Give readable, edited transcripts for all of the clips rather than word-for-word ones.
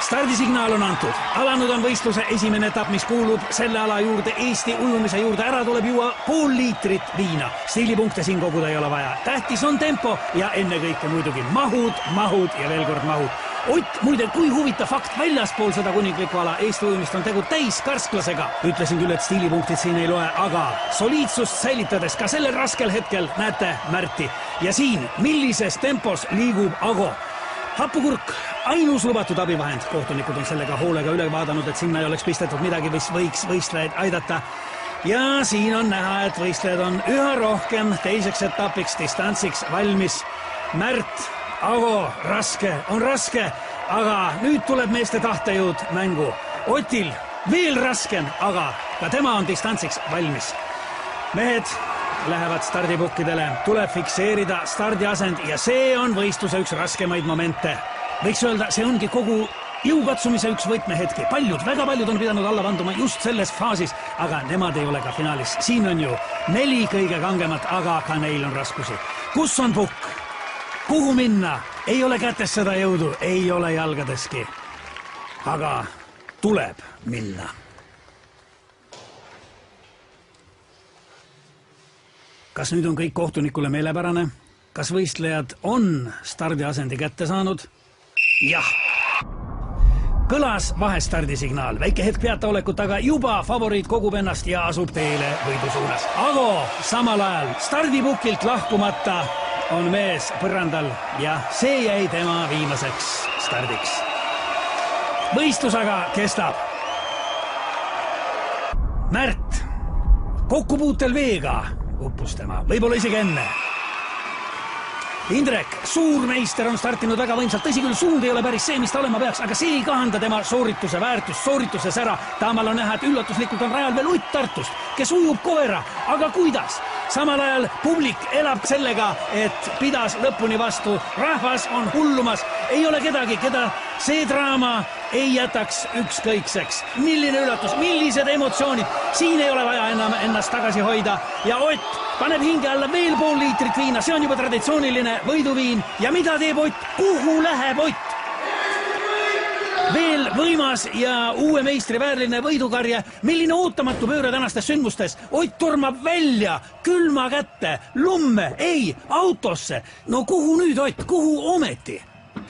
Stardisignaal on antud. Alanud on võistluse esimene etapp, mis kuulub selle ala juurde, Eesti ujumise juurde. Ära tuleb juua pool liitrit viina. Stiilipunkte siin koguda ei ole vaja. Tähtis on tempo ja ennekõike muidugi mahud ja veel kord mahud. Ott, muide, kui huvitav fakt, väljaspool seda kuninglikku ala Eesti ujumist on tegu täis karsklasega. Ütlesin küll, et stiilipunktid siin ei loe, aga soliidsust säilitades ka sellel raskel hetkel näete Märti. Ja siin, millises tempos liigub Ago. Hapukurk, ainus lubatud abivahend. Kohtunikud on sellega hoolega üle vaadanud, et sinna ei oleks pistetud midagi, mis võiks võistlejaid aidata. Ja siin on näha, et võistlejad on üha rohkem teiseks etapiks, distantsiks valmis. Märt, Ago, raske, aga nüüd tuleb meeste tahtejõud mängu. Otil veel raskem, aga ka tema on distantsiks valmis. Mehed lähevad stardipukkidele, tuleb fikseerida stardiasend ja see on võistluse üks raskemaid momente. Võiks öelda, see ongi kogu jõukatsumise üks võtmehetki. Väga paljud on pidanud alla vanduma just selles faasis, aga nemad ei ole ka finaalis. Siin on ju 4 kõige kangemat, aga ka neil on raskusi. Kus on pukk? Kuhu minna? Ei ole kätes seda jõudu, ei ole jalgadeski. Aga tuleb minna. Kas nüüd on kõik kohtunikule meelepärane? Kas võistlejad on stardiasendi kätte saanud? Jah. Kõlas vahestardisignaal. Väike hetk peataolekut, aga juba favoriit kogub ennast ja asub teele võidu suunas. Ago samal ajal stardipukilt lahkumata on mees põrandal ja see jäi tema viimaseks stardiks. Võistlus aga kestab. Märt, kokkupuutel veega uppus tema, võib-olla isegi enne. Indrek, suurmeister on startinud väga võimsalt, tõsi küll, suund ei ole päris see, mis ta olema peaks, aga see ei kahanda tema soorituse väärtust, soorituse sära. Taamal on näha, et üllatuslikult on rajal veel Ott Tartust, kes ujub koera, aga kuidas? Samal ajal publik elab sellega, et pidas lõpuni vastu. Rahvas on hullumas, ei ole kedagi, keda see draama ei jätaks ükskõikseks. Milline üllatus, millised emotsioonid, siin ei ole vaja enam ennast tagasi hoida ja Ott paneb hinge alla veel pool liitrit viina, see on juba traditsiooniline võiduviin. Ja mida teeb Ott? Kuhu läheb Ott? Veel võimas ja uue meistri väärline võidukarje. Milline ootamatu pööre tänastes sündmustes. Ott tormab välja, külma kätte, lumme, ei, autosse. No kuhu nüüd Ott, kuhu ometi?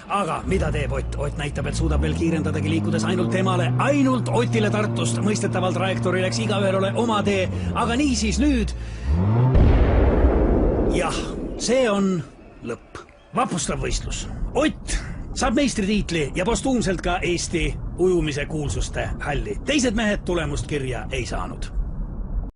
Aga mida teeb Ott? Ott näitab, et suudab veel kiirendadagi liikudes ainult temale, ainult Otile Tartust. Mõistetavalt trajektoori läks igaühel ole oma tee, aga niisiis nüüd. Jah, see on lõpp. Vapustav võistlus. Ott saab meistritiitli ja postuumselt ka Eesti ujumise kuulsuste halli. Teised mehed tulemust kirja ei saanud.